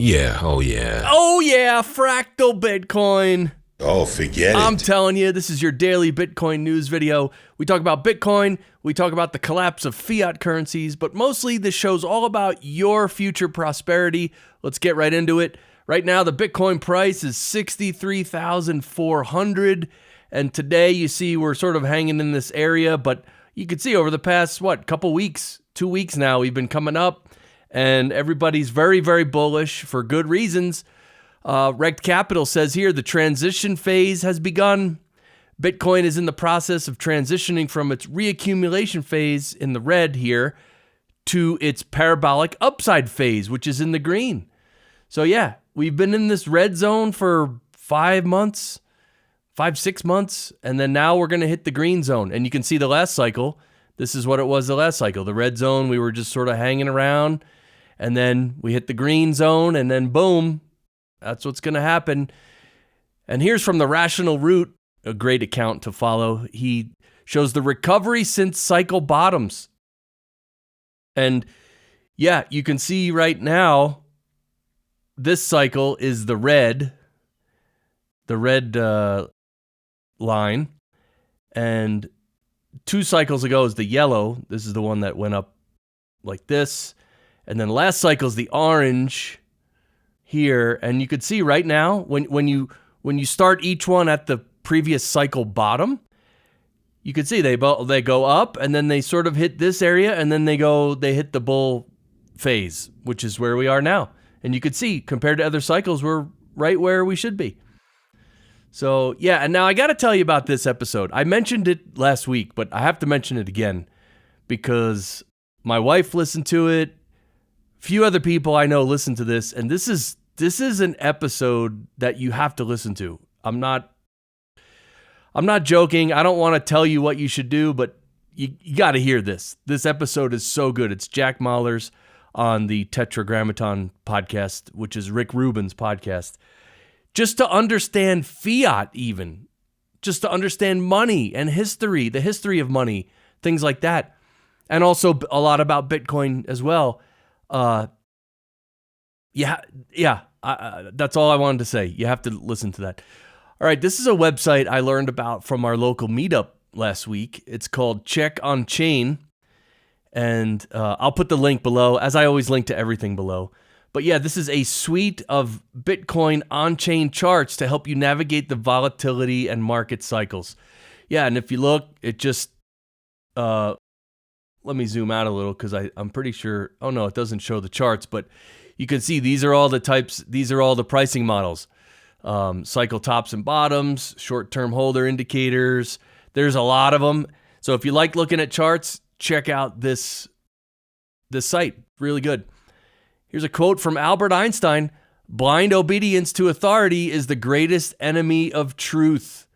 Yeah, oh yeah. Oh yeah, fractal Bitcoin. Oh, forget it. I'm telling you, this is your daily Bitcoin news video. We talk about Bitcoin, we talk about the collapse of fiat currencies, but mostly this show's all about your future prosperity. Let's get right into it. Right now, the Bitcoin price is $63,400, and today you see we're sort of hanging in this area, but you can see over the past, couple weeks, 2 weeks now, we've been coming up, and everybody's very, very bullish for good reasons. Rect Capital says here, the transition phase has begun. Bitcoin is in the process of transitioning from its reaccumulation phase in the red here to its parabolic upside phase, which is in the green. So yeah, we've been in this red zone for 6 months, and then now we're going to hit the green zone. And you can see the last cycle. This is what it was the last cycle. The red zone, we were just sort of hanging around, and then we hit the green zone, and then boom, that's what's going to happen. And here's from the Rational Root, a great account to follow. He shows the recovery since cycle bottoms. And yeah, you can see right now, this cycle is the red line. And 2 cycles ago is the yellow. This is the one that went up like this. And then last cycle is the orange here, and you could see right now when you start each one at the previous cycle bottom, you could see they go up, and then they sort of hit this area, and then they hit the bull phase, which is where we are now. And you could see compared to other cycles, we're right where we should be. So yeah, and now I got to tell you about this episode. I mentioned it last week, but I have to mention it again because my wife listened to it. Few other people I know listen to this, and this is an episode that you have to listen to. I'm not joking. I don't want to tell you what you should do, but you got to hear this. This episode is so good. It's Jack Mahler's on the Tetragrammaton podcast, which is Rick Rubin's podcast. Just to understand fiat even, just to understand money and history, the history of money, things like that. And also a lot about Bitcoin as well. That's all I wanted to say. You have to listen to that. All right, this is a website I learned about from our local meetup last week. It's called Checkonchain, and I'll put the link below, as I always link to everything below. But yeah, this is a suite of Bitcoin on-chain charts to help you navigate the volatility and market cycles. Yeah, and if you look, it just... let me zoom out a little because I'm pretty sure, oh no, it doesn't show the charts, but you can see these are all the types, these are all the pricing models. Cycle tops and bottoms, short-term holder indicators. There's a lot of them. So if you like looking at charts, check out this site. Really good. Here's a quote from Albert Einstein. Blind obedience to authority is the greatest enemy of truth.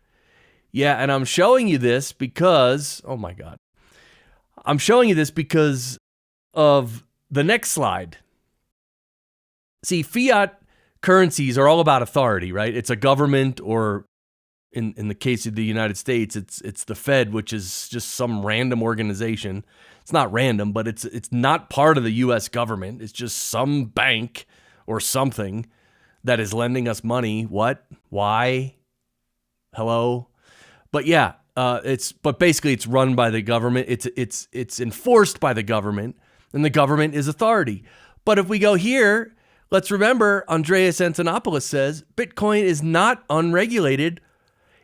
Yeah, and I'm showing you this because, oh my God. I'm showing you this because of the next slide. See, fiat currencies are all about authority, right? It's a government, or in the case of the United States, it's the Fed, which is just some random organization. It's not random, but it's not part of the U.S. government. It's just some bank or something that is lending us money. What? Why? Hello? But yeah. But basically it's run by the government. It's enforced by the government, and the government is authority. But if we go here, let's remember Andreas Antonopoulos says Bitcoin is not unregulated.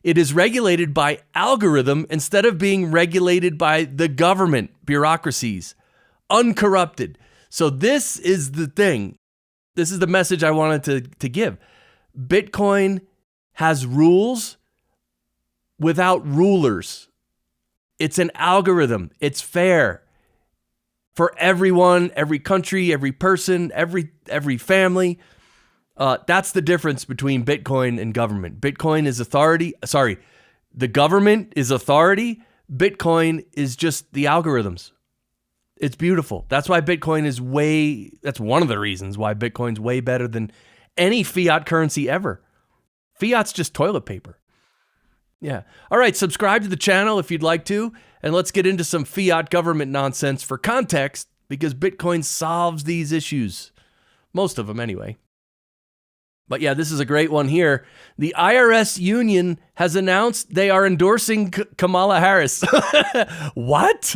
It is regulated by algorithm instead of being regulated by the government bureaucracies, uncorrupted. So this is the thing. This is the message I wanted to give. Bitcoin has rules without rulers. It's an algorithm. It's fair for everyone, every country, every person, every family. That's the difference between Bitcoin and government. Bitcoin is authority. Sorry, the government is authority. Bitcoin is just the algorithms. It's beautiful. That's why Bitcoin is that's one of the reasons why Bitcoin's way better than any fiat currency ever. Fiat's just toilet paper. Yeah. All right, subscribe to the channel if you'd like to, and let's get into some fiat government nonsense for context, because Bitcoin solves these issues. Most of them anyway. But yeah, this is a great one here. The IRS union has announced they are endorsing Kamala Harris. What?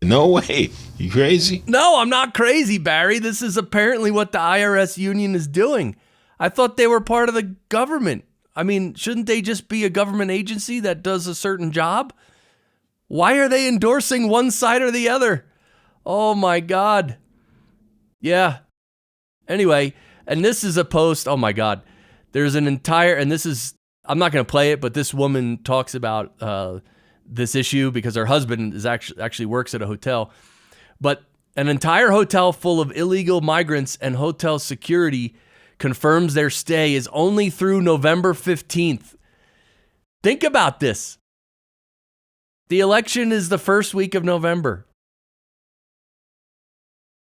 No way. You crazy? No, I'm not crazy, Barry. This is apparently what the IRS union is doing. I thought they were part of the government. I mean, shouldn't they just be a government agency that does a certain job? Why are they endorsing one side or the other? Oh my God. Yeah. Anyway, and this is a post. Oh my God. There's an entire, and this is, I'm not going to play it, but this woman talks about this issue because her husband is actually works at a hotel. But an entire hotel full of illegal migrants and hotel security confirms their stay is only through November 15th. Think about this. The election is the first week of November.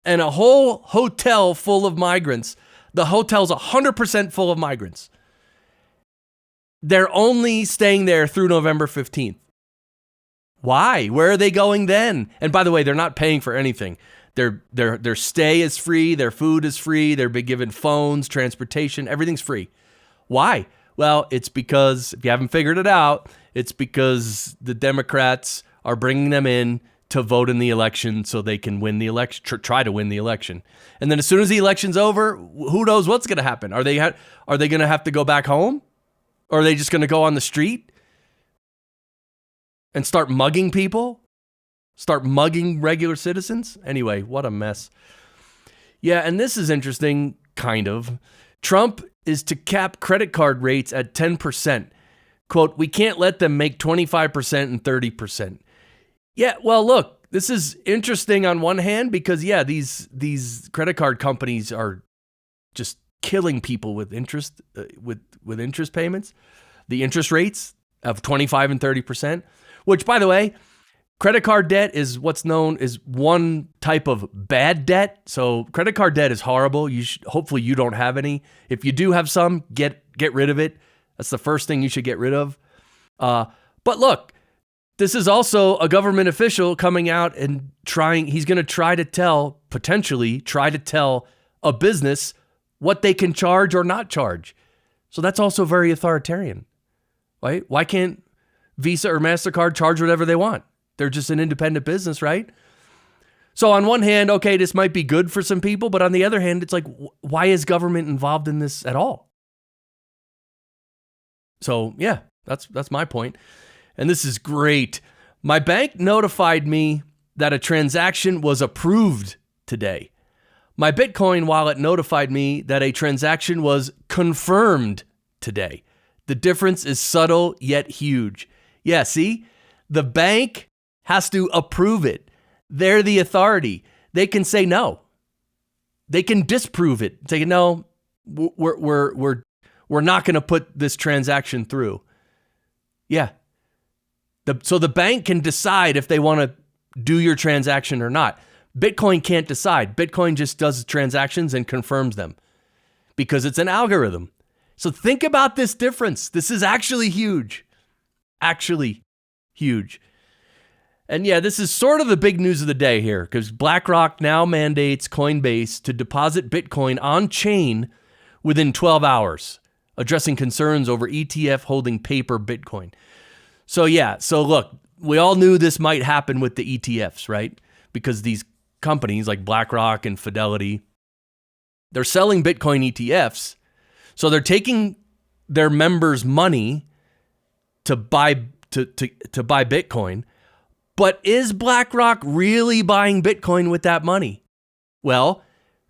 And a whole hotel full of migrants. The hotel's 100% full of migrants. They're only staying there through November 15th. Why? Where are they going then? And by the way, they're not paying for anything. Their stay is free. Their food is free. They're being given phones, transportation. Everything's free. Why? Well, it's because, if you haven't figured it out, it's because the Democrats are bringing them in to vote in the election so they can win the election, try to win the election. And then as soon as the election's over, who knows what's going to happen? Are they going to have to go back home? Or are they just going to go on the street and start mugging people? Start mugging regular citizens? Anyway, what a mess. Yeah, and this is interesting, kind of. Trump is to cap credit card rates at 10%. Quote, we can't let them make 25% and 30%. Yeah, well, look, this is interesting on one hand because, yeah, these credit card companies are just killing people with interest, with interest payments. The interest rates of 25 and 30%, which, by the way, credit card debt is what's known as one type of bad debt. So credit card debt is horrible. Hopefully you don't have any. If you do have some, get rid of it. That's the first thing you should get rid of. But look, this is also a government official coming out and he's going to potentially try to tell a business what they can charge or not charge. So that's also very authoritarian, right? Why can't Visa or MasterCard charge whatever they want? They're just an independent business, right? So on one hand, okay, this might be good for some people, but on the other hand, it's like, why is government involved in this at all? So yeah, that's my point. And this is great. My bank notified me that a transaction was approved today. My Bitcoin wallet notified me that a transaction was confirmed today. The difference is subtle yet huge. Yeah, see? The bank has to approve it. They're the authority. They can say no. They can disprove it. Say, no, we're not going to put this transaction through. Yeah. So the bank can decide if they want to do your transaction or not. Bitcoin can't decide. Bitcoin just does transactions and confirms them because it's an algorithm. So think about this difference. This is actually huge. Actually huge. And yeah, this is sort of the big news of the day here because BlackRock now mandates Coinbase to deposit Bitcoin on chain within 12 hours, addressing concerns over ETF holding paper Bitcoin. So yeah, so look, we all knew this might happen with the ETFs, right? Because these companies like BlackRock and Fidelity, they're selling Bitcoin ETFs. So they're taking their members' money to buy Bitcoin. But is BlackRock really buying Bitcoin with that money? Well,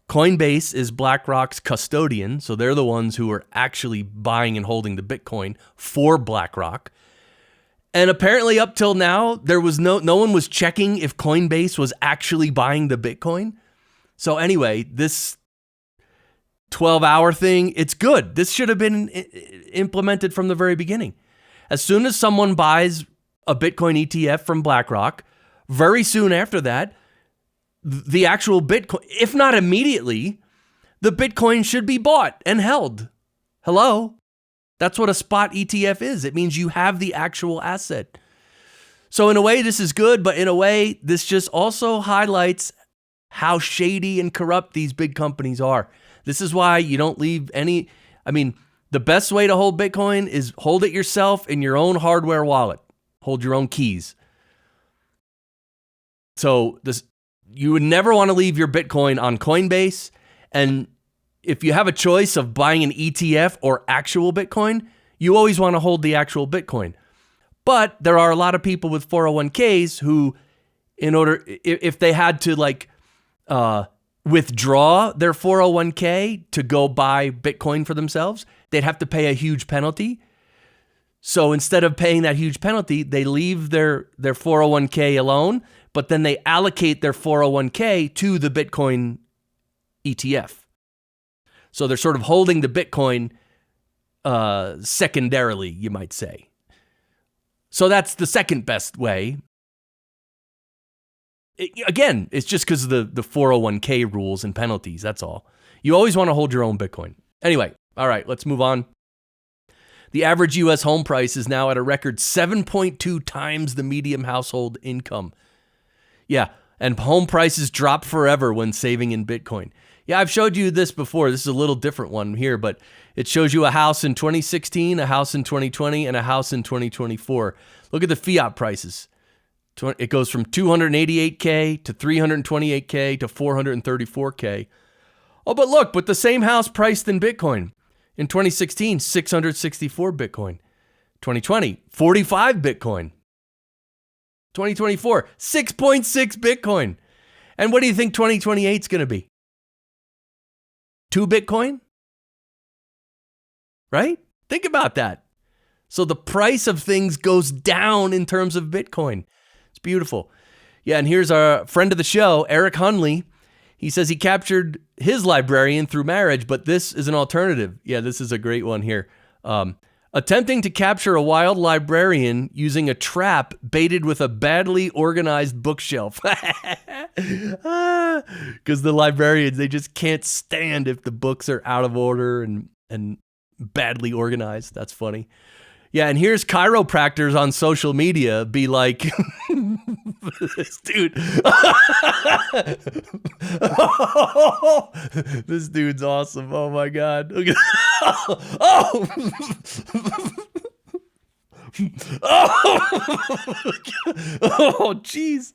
Coinbase is BlackRock's custodian, so they're the ones who are actually buying and holding the Bitcoin for BlackRock. And apparently up till now, there was no one was checking if Coinbase was actually buying the Bitcoin. So anyway, this 12-hour thing, it's good. This should have been implemented from the very beginning. As soon as someone buys a Bitcoin ETF from BlackRock, very soon after that, the actual Bitcoin, if not immediately, the Bitcoin should be bought and held. Hello? That's what a spot ETF is. It means you have the actual asset. So in a way, this is good, but in a way, this just also highlights how shady and corrupt these big companies are. This is why you don't leave any, the best way to hold Bitcoin is hold it yourself in your own hardware wallet. Hold your own keys. So you would never want to leave your Bitcoin on Coinbase. And if you have a choice of buying an ETF or actual Bitcoin, you always want to hold the actual Bitcoin. But there are a lot of people with 401ks who, if they had to withdraw their 401k to go buy Bitcoin for themselves, they'd have to pay a huge penalty. So instead of paying that huge penalty, they leave their 401k alone, but then they allocate their 401k to the Bitcoin ETF. So they're sort of holding the Bitcoin secondarily, you might say. So that's the second best way. Again, it's just because of the 401k rules and penalties. That's all. You always want to hold your own Bitcoin. Anyway, all right, let's move on. The average U.S. home price is now at a record 7.2 times the median household income. Yeah, and home prices drop forever when saving in Bitcoin. Yeah, I've showed you this before. This is a little different one here, but it shows you a house in 2016, a house in 2020, and a house in 2024. Look at the fiat prices. It goes from 288K to 328K to 434K. Oh, but the same house priced in Bitcoin. In 2016, 664 Bitcoin. 2020, 45 Bitcoin. 2024, 6.6 Bitcoin. And what do you think 2028 is going to be? 2 Bitcoin? Right? Think about that. So the price of things goes down in terms of Bitcoin. It's beautiful. Yeah, and here's our friend of the show, Eric Hunley. He says he captured his librarian through marriage, but this is an alternative. Yeah, this is a great one here. Attempting to capture a wild librarian using a trap baited with a badly organized bookshelf. Because the librarians, they just can't stand if the books are out of order and badly organized. That's funny. Yeah, and here's chiropractors on social media be like, this dude, this dude's awesome. Oh my God. Look at oh, jeez.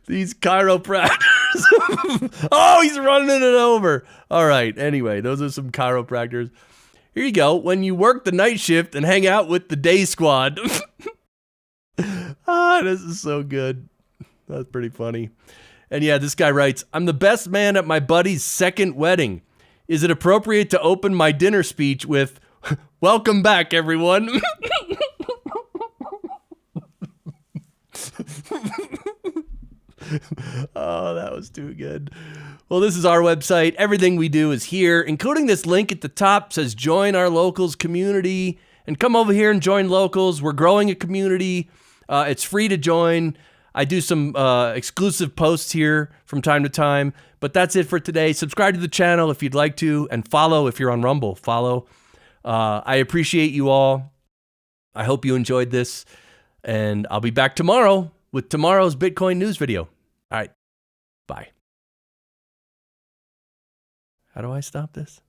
These chiropractors. Oh, he's running it over. All right. Anyway, those are some chiropractors. Here you go. When you work the night shift and hang out with the day squad. This is so good. That's pretty funny. And yeah, this guy writes, I'm the best man at my buddy's second wedding. Is it appropriate to open my dinner speech with, welcome back, everyone? Oh, that was too good. Well, this is our website. Everything we do is here, including this link at the top says join our locals community and come over here and join locals. We're growing a community. It's free to join. I do some exclusive posts here from time to time, but that's it for today. Subscribe to the channel if you'd like to, and follow if you're on Rumble. Follow. I appreciate you all. I hope you enjoyed this, and I'll be back tomorrow with tomorrow's Bitcoin news video. All right. Bye. How do I stop this?